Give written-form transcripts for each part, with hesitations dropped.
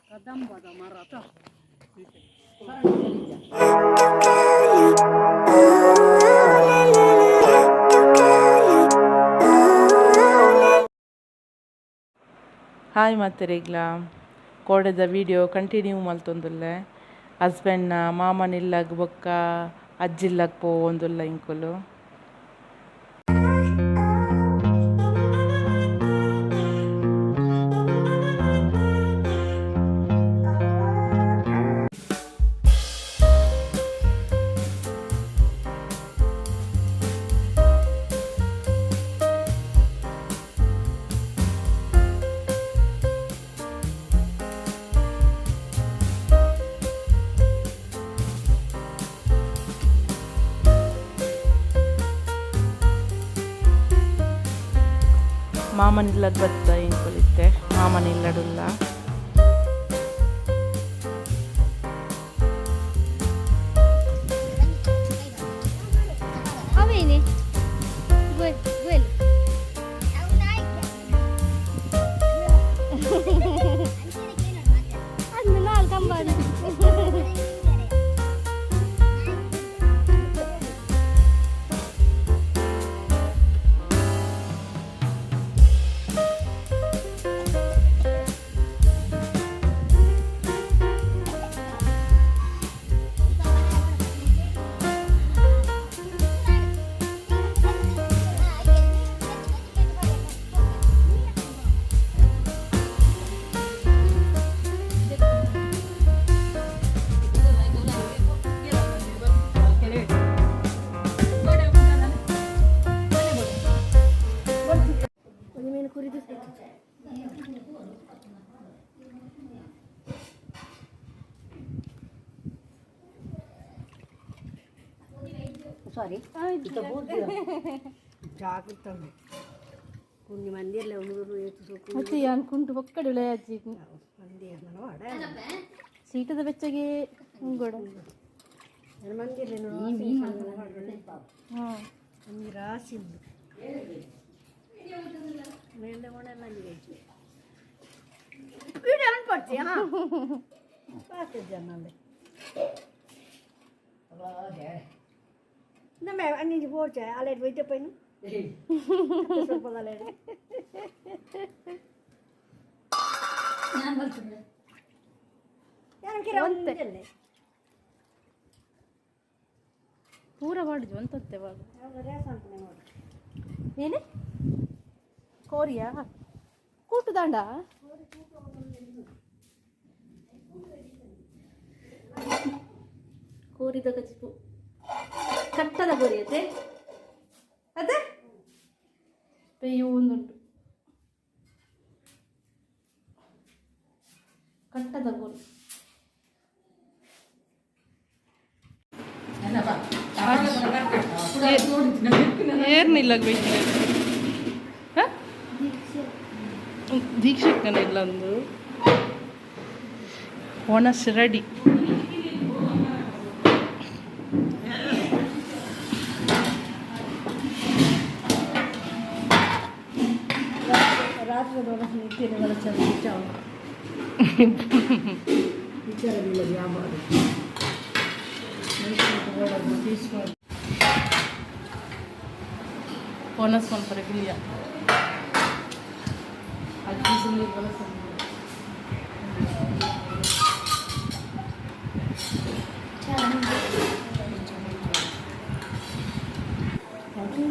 ಕದಂಬದ ಮರ ಹಾಯ್ ಮತ್ತೆ ರೇಗ್ಲ ಕೋಡೆದ video continue ಮಲ್ತೊಂದುಲ್ಲೆ ಹಸ್ಬೆಂಡ್ನ ಮಾಮನಿಲ್ಲಗ್ ಬೊಕ್ಕ ಅಜ್ಜಿಲ್ಲಗ್ ಪೋವೊಂದುಲ್ಲ ಇಂಕುಲು ಮಾಮನಿಲ್ಲದ ಬತ್ತ ಇಂಕೊಲಿತ್ತೆ ಮಾಮನಿಲ್ಲಡುಲ್ಲ ಅವೇನೆ ಅದು ನಾಲ್ಕು ಕಂಬ ಸಾರಿ ಜಾಗ್ರತೆ కొన్ని మందిర్లో ఊరు ಅತಿ ಅನ್ಕೊಂಡು ಒಕ್ಕಡೆ ಅಜ್ಜಿ ಮಂದಿ ಸೀಟದ ಬೆಚ್ಚಗೆ ಕೂಡ ಮಂದಿರ್ಲೇನು ಹಾಂ ಒಂದು ರಾಶಿ ಉಂಟು ಮೇಲೆ ಒಣೆಲ್ಲ ವಿಡಿಯೋ ಅನ್ಕೊಡ್ತೀಯ ಪಾಕ ಜನ ನಮ್ಮ ಅನ್ನಿ ಪೋಡ್ಚ ಅಲೆಡ್ ವೈದ್ಯಪ್ಪನು ಸ್ವಲ್ಪ ಅಲೆಡ್ ಪೂರ ಮಾಡಿದ್ವಿ ಅಂತತ್ತೆ ಏನೇ ಕೋರಿಯಾ ಕೂಟು ದಾಂಡ ಕೋರಿದ ಕಚ್ಚಿಪು ಕಟ್ಟದ ಕೋರಿ ಅದೇ ಅದೇ ಪೇಯು ಒಂದುಂಟು ಕಟ್ಟದ ಕೋರಿ ಏರ್ನಿಲ್ಲಬೇಕು ದೀಕ್ಷಕನ ಇಲ್ಲೊಂದು ಒಣಸ್ ರೆಡಿ ರಾತ್ರಿ ನಿತ್ಯನೆ ಬಳಸಲು ವಿಚಾರವಿಲ್ಲ ವ್ಯಾಪಾರ ಒಣಸ್ ಸ್ವಲ್ಪ ಗಿಳಿಯ ಅಜ್ಜಿ ಸುಳ್ಳಿ ಬಳಸ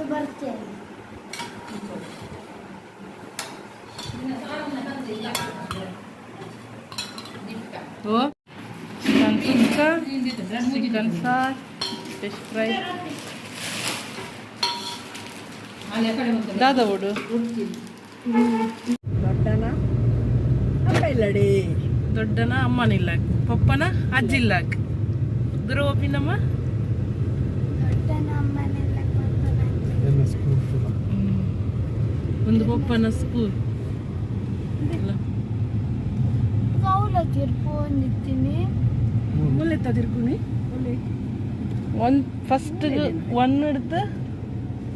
ಬರ್ತೇನೆ ಓ ಚಿಕನ್ ಸುಕ್ಕ ಚಿಕನ್ ಸಾರ್ ಫಿಶ್ ಫ್ರೈ ದಾದ ಓಡು ದೊಡ್ಡನ ಅಪ್ಪ ಇಲ್ಲಡಿ ದೊಡ್ಡನ ಅಮ್ಮನಿಲ್ಲಾಕ್ ಪಪ್ಪನ ಅಜ್ಜಿಲ್ಲಾಕ್ ದುರೋಪಿನಮ್ಮ ಒಂದು ಪಪ್ಪನ ಸ್ಕೂಲ್ ಇಲ್ಲ ಕೌಲ ತಿರ್ಕೊಂಡಿದ್ದೀನಿ ಮುಲ್ಲೆ ತಿರ್ಗುನಿ ಮುಲ್ಲೆ ಒಂದು ಫಸ್ಟ್ 1 എടുത്ത്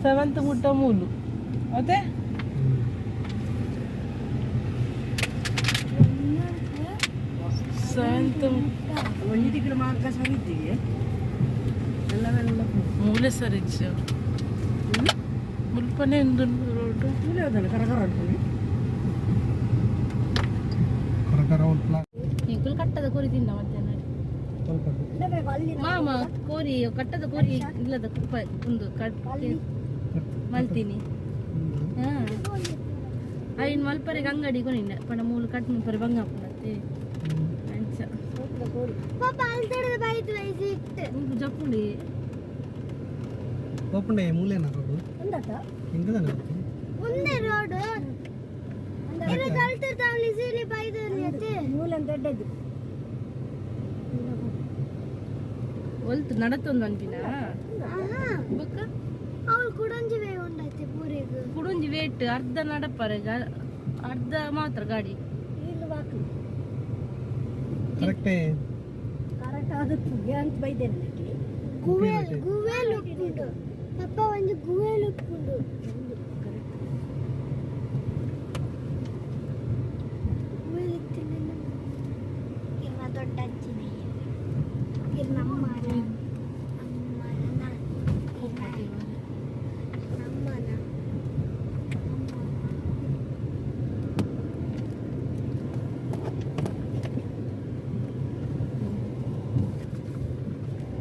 7th ಮುಟ್ಟ ಮೂಲು ಅದೇ ಸೆವೆಂತ್ ಒಂಜಿ ತಿಂಗಳು ಮಾರ್ಗ ಸರಿದ್ದೀವಿ ಎಲ್ಲವೆಲ್ಲ ಮೂಲೆ ಸರಿಚ್ಚು ಮುಲ್ಪನೆ ಒಂದು ರೋಡು ಮುಲ್ಲೆ ಹೋದಲ್ಲ ಕರಕರ ಹೊಡ್ತೀನಿ ಈಗಲೂ ಕಟ್ಟದ ಕೋರಿ ತಿನ್ನ ಮತ್ತೆ ನೋಡಿ ಇಲ್ಲಬೇಕು ಅಲ್ಲಿ ಮಾಮ ಕೋರಿ ಕಟ್ಟದ ಕೋರಿ ಇಲ್ಲದ ಒಂದು ಮಲ್ತೀನಿ ಹಾ ಅಯ್ಯನ್ ಮಲ್ಪರೆಗೆ ಅಂಗಡಿ ಕೊನಿಂದ ಪಣ ಮೂಲು ಕಟ್ ಮುಲ್ಪರೆ ಬಂಗ ಹಾಕೊಂಡತ್ತೆ ಅಂಚ ಜಪ್ಪುಂಡಿ ಓಪನ್ ಮೂಲೆನ ರೋಡು ಒಂದತ್ತ ಹಿಂಗದನ ಮುಂದೆ ರೋಡು ಮೂಲೆ ದೊಡ್ಡದು ಒಲ್ತು ನಡತ್ತೊಂದು ಅನ್ಪಿನ ಬೊಕ್ಕ ಅವಳು ಕುಡಂಜಿ ವೇ ಉಂಡೈತೆ ಪೂರೆಗ್ ಕುಡುಂಜಿ ವೇಟ್ ಅರ್ಧ ನಡಪರೆಗ ಅರ್ಧ ಮಾತ್ರ ಗಾಡಿ ಇಲ್ಲಿ ಬಾಕು ಕರೆಕ್ಟೇ ಕರೆಕ್ಟ್ ಆದದ್ದು ಅಂತ ಬೈದೇನೆ ನನಗೆ ಗುವೇಲ್ ಉಪ್ಪುಂಡು ಪಪ್ಪ ಒಂದು ಗುವೇಲ್ ಉಪ್ಪುಂಡು ಗುವೇಲ್ ಇತ್ತಿಲ್ಲ ಇವ ದೊಡ್ಡ ಅಜ್ಜಿನ ಇರ್ ನಮ್ಮನ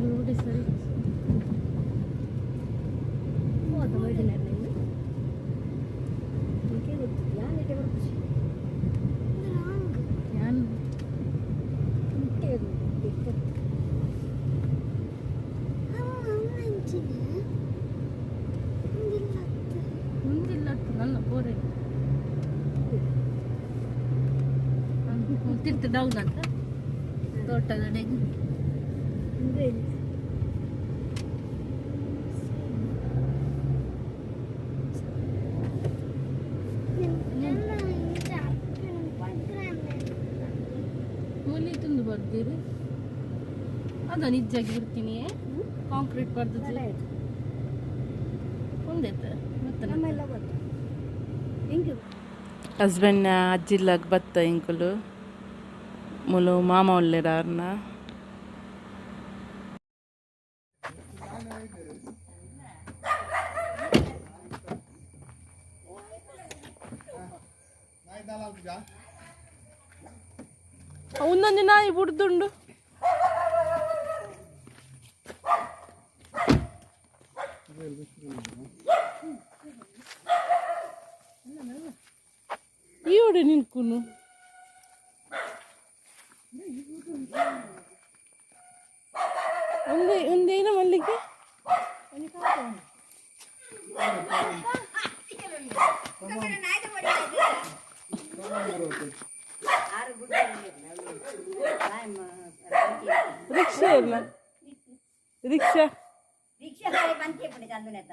ರೋಡ್ ಸರಿ ಹೋದ ಬೈದೇನೆ ನೀನು ನಿಮಗೆ ಗೊತ್ತಿಲ್ಲ ನಿಮಗೆ ಬರ್ತೀವಿ ಯಾನ್ ಮುಂದಿಲ್ಲ ನನ್ನ ಬೋರೆ ತಿರ್ತಿ ಡೌನ್ ಅಂತ ತೋಟದ ಡೆಗ್ ಮೂಲಿ ತುಂದು ಬರ್ತೀರಿ ಅದ ನಿಜಾಗಿ ಬಿಡ್ತೀನಿ ಕಾಂಕ್ರೀಟ್ ಬರ್ದಿದ್ರೆ ಒಂದೇತ ಮತ್ತೆ ನಮ್ಮೆಲ್ಲ ಗೊತ್ತು ಹೆಂಗೆ ಹಸ್ಬೆಂಡ್ ಅಜ್ಜಿಲ್ಲಾಗ ಬತ್ತ ಇಂಕುಲು ಮುಲು ಮಾಮ ಒಳ್ಳೆರಾರ್ನ ಒಂದೊಂದು ನಾಯಿ ಬುಡ್ದುಂಡು ಈವಡೆ ನಿಲ್ಕುನು ಒಂದೇನ ಮಲ್ಲಿಗೆ ರಿಕ್ಷಾ ಇಲ್ಲ ರಿಕ್ಷಾ ರಿಕ್ಷಾ ಗಾಡಿ ಬಂತೆ ಪುಡಿ ತಂದುನೆತ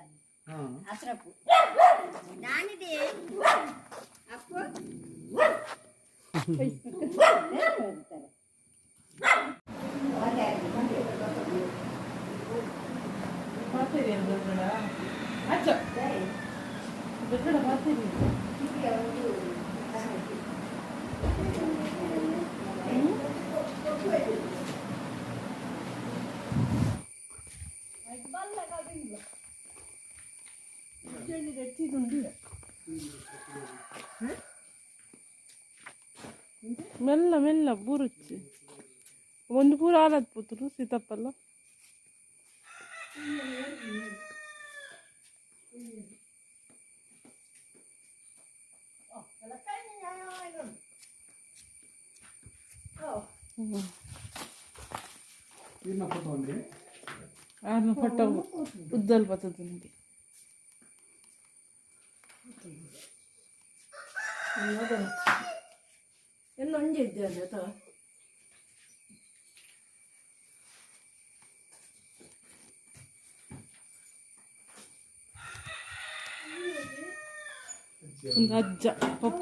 ಅಸ್ರಪ್ಪು ನಾನಿದೆ ಅಪ್ಪು ಮೆಲ್ಲ ಮೆಲ್ಲ ಬೂರುಚ್ಚಿ ಒಂದು ಪೂರ ಹಾಲತ್ ಪುತ್ತರು ಸೀತಪ್ಪಲ್ಲ ಫೋಟೋ ಉದ್ದಲ್ ಬರ್ತದೆ ನನಗೆ ಎಲ್ಲ ಒಂಜೆ ಇದ್ದೆ ಅಲ್ಲ ಅಥವಾ ಒಂದು ಅಜ್ಜ ಪಪ್ಪ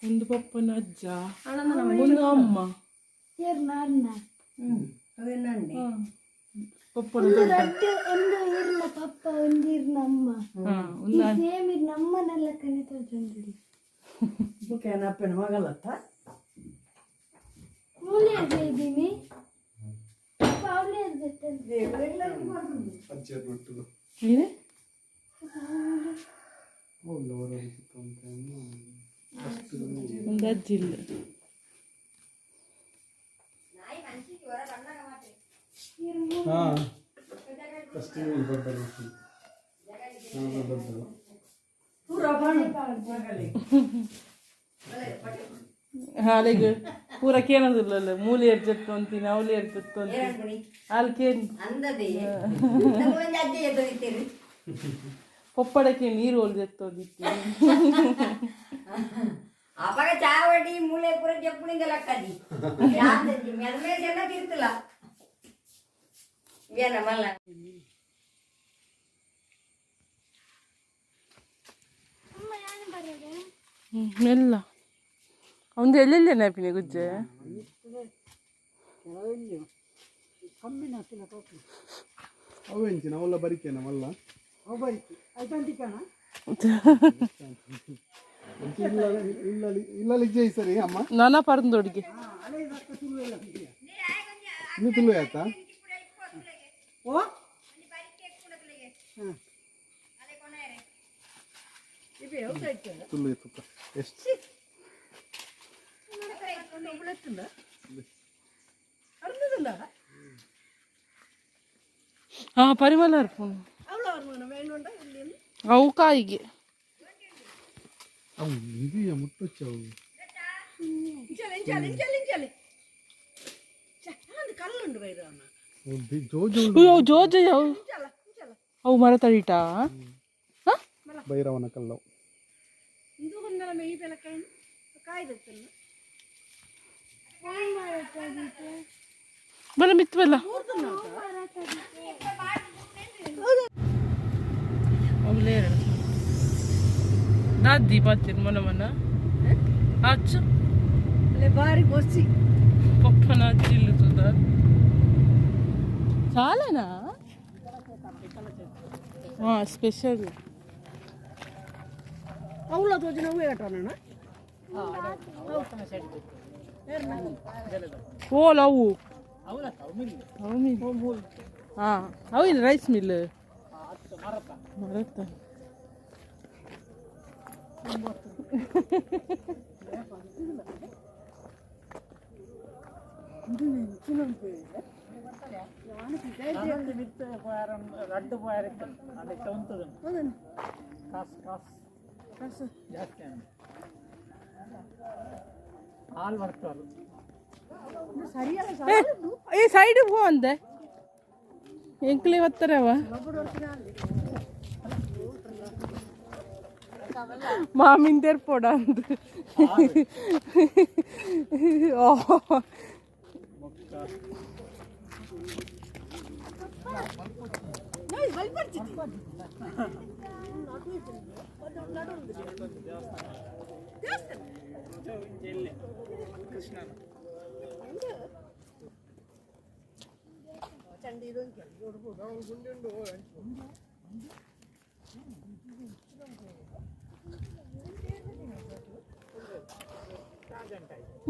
ಒಂದು ಪಪ್ಪನ ಅಜ್ಜ ಒಂದು ಅಮ್ಮ ನಾನ್ನ ಅವೇನಂಡಿ ಪಪ್ಪನ ದೊಡ್ಡ ಒಂದು ಇರ್ನ ಪಪ್ಪ ಒಂದು ಇರ್ನ ಅಮ್ಮ ಒಂದು ಸೇಮ್ ಇರ್ನ ಅಮ್ಮನೆಲ್ಲ ಕಣಿತ ತಂದಿರಿ ಬುಕ್ಕೇನಪ್ಪನ ಮಗಳತ್ತ ಮೂಲೆ ಇದ್ದೀನಿ ಪಪ್ಪ ಅವಳೇ ಇರ್ತೈತೆ ನೀನೆ ಒಂದು ಅಜ್ಜಿ ಇಲ್ಲ ಹಾಲಿಗೆ ಪೂರ ಕೇಳೋದಿಲ್ಲ ಮೂಲಿ ಎಡ್ಜತ್ತು ಅಂತೀನಿ ಅವಲಿ ಎಡ್ಜತ್ತು ಅಂತೀನಿ ಅಲ್ಲಿ ಕೇಳಿ ಪಪ್ಪಡಕ್ಕೆ ನೀರು ಹೊಲ್ದೆತ್ತೋದಿತ್ತು ಅವಾಗ ಚಾವಡಿ ಮೂಳೆ ಪೂರ ಜಪ್ಪುಣಿಂದ ಕದಿ ಮೆಲ್ಮೇಜೆಲ್ಲ ತಿಂತಿಲ್ಲ ಏನ ಮಲ್ಲ ಮೆಲ್ಲ ಅವಂದು ಎಲ್ಲೆಲ್ಲೇ ನೆನಪಿನ ಗುಜ್ಜೆ ಅವೆಂಚಿನ ಅವಲ್ಲ ಬರಿಕೇನ ಮಲ್ಲ ಇಲ್ಲ ಜೈ ಸರಿ ಅಮ್ಮ ನಾನಾ ಪರಂದೊಡಿಗೆ ಇನ್ನು ತುಳು ಆಯ್ತಾ ತುಳು ತುಪ್ಪ ಎಷ್ಟು ಹಾ ಪರಿಮಳ ಅರ್ಪಣೆ ಅವು ಕಾಯಿಗೆ ಅವು ಇದೆಯಾ ಮುಟ್ಟಚ್ಚವು ಜೋಜ ಅವು ಮರ ತಡಿಟಾ ಭೈರವನ ಕಲ್ಲವು ಬಲ ಮಿತ್ವಲ್ಲ ಅವಲೇ ದಾದಿ ಬರ್ತೀನಿ ಮನ ಮನ ಅಚ್ಚ ಬಾರಿ ಗೊತ್ತಿ ಪಪ್ಪನ ಅಜ್ಜಿ ಇಲ್ಲದ చాలానా స్పెషల్ అవులా తోచిన వేటనా ఓ లవ్ అవు రైస్ మిల్ మరత ರಡ್ಡು పోయారు ಅದಕ್ಕೆ ಉಂಟದು ಕಾಸು ಜಾಸ್ತಿ ಹಾಲು ಬರ್ತಾರೆ ಈ ಸೈಡ್ ಹೋ ಅಂದೆ ಎಂಕ್ಲಿ ಒತ್ತರವ ಮಾಮಿನ್ ತೆರ್ಪೋಡ ಅಂದ ಓ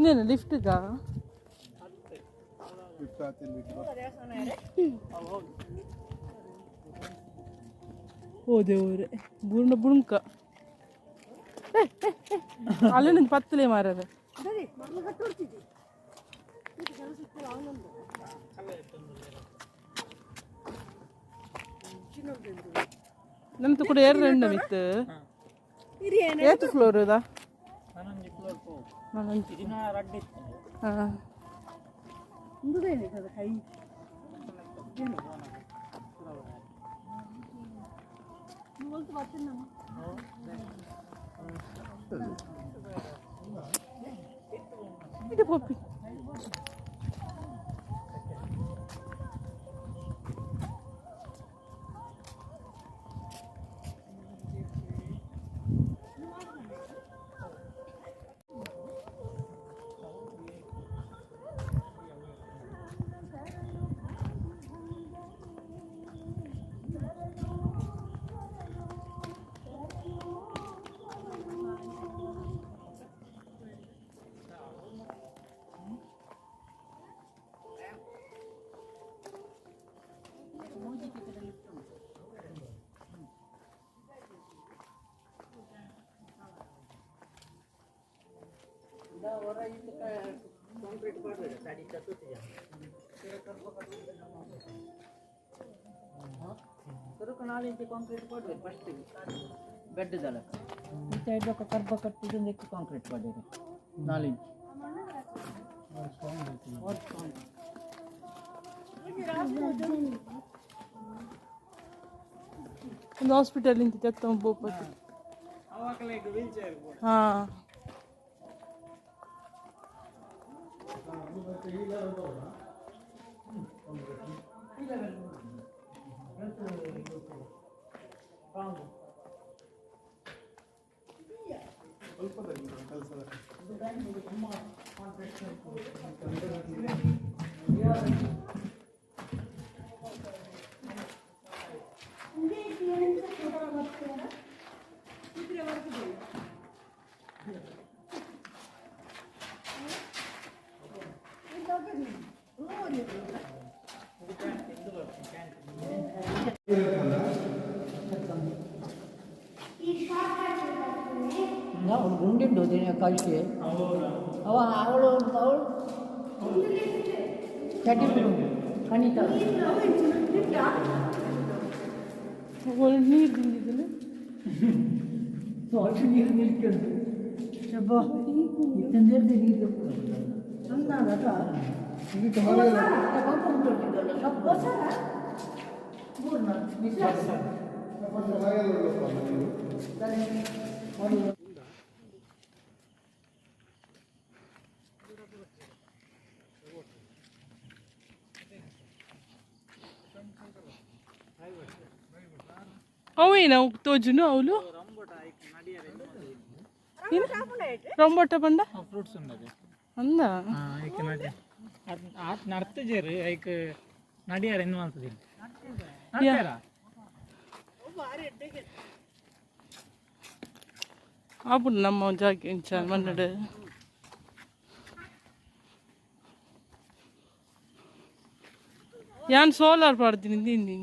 నేను లిఫ్ట్గా ఓ ದೇವ್ರೆ ಬುರ್ಣ ಬುಣ್ಕ ಅಲ್ಲೇ ನಿಂಗೆ ಪತ್ತಲೇ ಮಾರದ ನಂತು ಕೂಡ ಎರಡು ಮಿತ್ತು ಏತು ಫ್ಲೋರ್ ಇದಾ ಹಾಂ ಇದು ಪಪ್ಪಿ ಕಾಂಕ್ರೀಟ್ ಮಾಡಬೇಡ ತಡಿ ಚತುರ್ಥಿ ಕರುಕು ನಾಲಿಂಚೆ ಕಾಂಕ್ರೀಟ್ ಮಾಡಬೇಕು ಫಸ್ಟಿಗೆ ಬೆಡ್ ದಳಕ ಈ ಸೈಡ್ ఒక ಕರ್ಬ ಕಟ್ಟಿದ್ದು ಕಾಂಕ್ರೀಟ್ ಮಾಡಿರಿ 4 ಇಂಚ್ ಒಂದು ಹಾಸ್ಪಿಟಲ್ ಇಂತ ತೆತ್ತ ಬೋಪತ್ತು ಅವಾಗಲೇ ವೀಲ್ ಚೇರ್ ಹಾ ನಾವು ಗುಂಡಿಂಡು ದಿನ ಕಳಿಸಿ ಅವಳು ಚಟಿ ಖಂಡಿತ ನೀರು ತಿಂದಿದ್ದೀನಿ ಅಷ್ಟು ನೀರು ನಿಲ್ಕೊಂಡು ಶಬ್ಬ ಇತ್ತಂದ್ರೆ ನೀರು ಚಂದ ಅವೇನ ತೋಜುನು ಅವಳು రంబొట్ట పండ ఫ్రూట్స్ ఉన్నది అందా నడుతుజేరు ఐక్ నడియారు ఎన్ని మంత్స్ నడియారా అప్పుడు నమ్మ జాగించాను మన్నాడు యాన్ సోలార్ పడుతుంది దీన్ని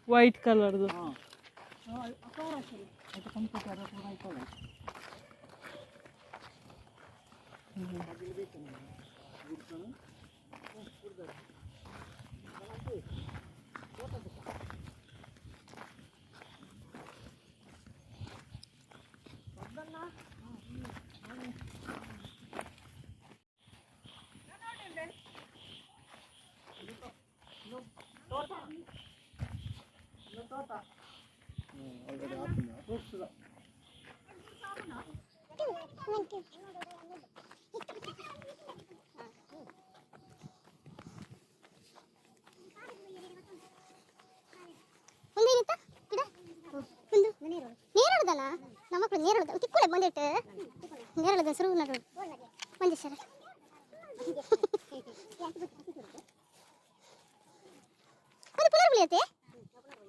వైట్ కలర్ ನೇರಳದಲ್ಲ ನಮ್ಮ ಮಕ್ಕಳು ನೇರಳದ ತಿಕ್ಕುಳೆ ಬಂದಿಟ್ಟು ನೇರಳದ ಸುರು ನಡು ಮಂಜ ಸರ್ ಅದು ಪುನರ್ ಬಿಳಿಯತ್ತೆ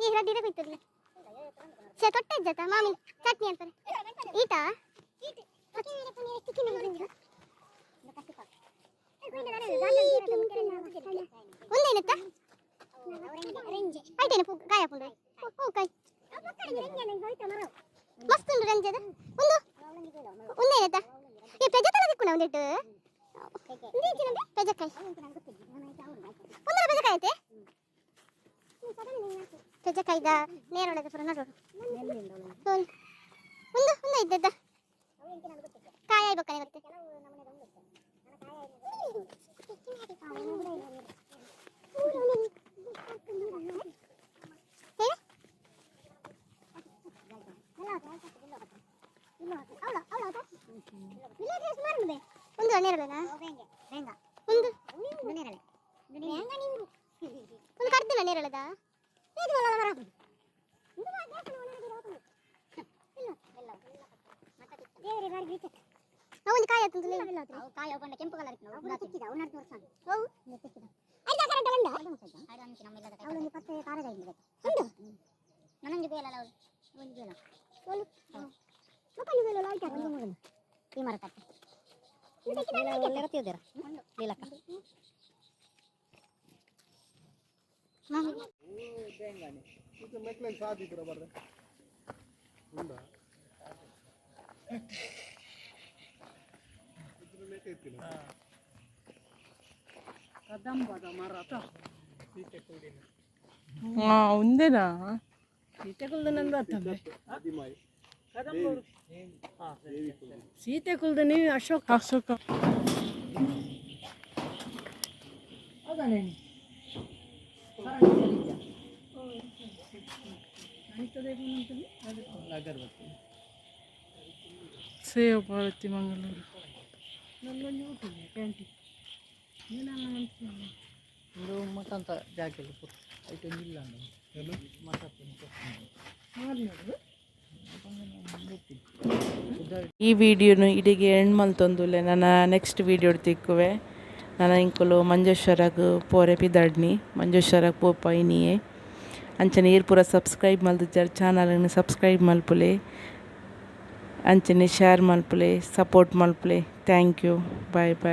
ಈಗ ರಡ್ಡಿ ಹೋಗ್ತದೆ ಸರ್ ತೊಟ್ಟ ಇದ್ದತ್ತ ಮಾಮೂಲಿ ಚಟ್ನಿ ಅಂತಾರೆ ಈಟ ಒಂದೇನತ್ತ ಆಯ್ತೇನೆ ಕಾಯ ಪುಂಡು ಹೂ ಕಾಯ್ ಮಸ್ತ್ ಉಂಟು ರಂಜದ ಒಂದು ಒಂದೇನತ್ತ ಈ ಪೆಜ ತರ ತಿಕ್ಕೊಂಡು ಒಂದಿಟ್ಟು ಪೆಜಕಾಯಿ ಒಂದರ ಪೆಜಕಾಯಿ ಐತೆ ಪೆಜಕಾಯ್ದ ನೇರೊಳದ ಪುರ ನಡೋಡು ಒಂದು ಇದ್ದದ್ದ ಕಾಯಿ ಆಯ್ಬೇಕಾನೆ ಬರುತ್ತೆ ಒಂದು ನೇರಳೆನಾ ಒಂದು ಒಂದು ಕಡ್ದಿನ ನೇರಳೆದ ಒಂದು ಕಾಯಿ ಆಯ್ತು ಕಾಯಿ ಕೆಂಪು ಕಲರ್ ಕರೆಂಟ್ ಬಂದ ಅವಳೊಂದು ಪತ್ತೆ ಕಾರದ ಉಂಟು ನನಂಜು ಬೇಲಲ್ಲ ಅವಳು ಒಂದು ಬೇಲ ಸೋಲು ಮಕ್ಕಳು ಬೇಲಲ್ಲ ಆಯ್ತು ಒಂದು ಈ ಮರ ಕಟ್ಟೆ ಒಳ್ಳೆ ಗೊತ್ತಿದ್ದೀರ ಲೀಲಕ್ಕ ಮೆಟ್ಲಲ್ಲಿ ಸಾಧಿದ್ರ ಬರ್ರೆ ಉಂಡ ಕದಂಬದ ಮರ ఉందేనా ಸೀತೆಕುಲ್ದ ನಂದು ಅತ್ತವೆ ಅದಿಮಾಯಿ ಸೀತೆಕುಲ್ದ ನೀವು ಅಶೋಕ అశోక సేవ భారతి మంగళూరు ನನ್ನೊಂದು ಊಟಿದೆ ಕ್ಯಾಂಟೀನ್ ಒಂದು ಮಠ ಅಂತ ಜಾಕೆಲ್ಲ ಐಟು ಇಲ್ಲ ಮಠ ಈ ವಿಡಿಯೋನು ಇಡಿಗೆ ಎಂಡ್ ಮಲ್ತೊಂದುಲ್ಲೆ ನನ್ನ ನೆಕ್ಸ್ಟ್ ವಿಡಿಯೋ ತಿಕ್ಕುವೆ ನನ್ನ ಇಂಕುಲು ಮಂಜೇಶ್ವರಗ್ ಪೋರೆ ಪಿದಾಡ್ನಿ ಮಂಜೇಶ್ವರಗ್ ಪೋಪಾಯಿನಿಯೇ ಅಂಚನೆ ಈರ್ ಪೂರ ಸಬ್ಸ್ಕ್ರೈಬ್ ಮಲ್ದಿದ್ದಾರೆ ಚಾನಲ್ನ ಸಬ್ಸ್ಕ್ರೈಬ್ ಮಲ್ಪುಲೆ ಅಂಚನೆ ಶೇರ್ ಮಲ್ಪುಲೆ ಸಪೋರ್ಟ್ ಮಲ್ಪುಲೆ ಥ್ಯಾಂಕ್ ಯು ಬಾಯ್ ಬಾಯ್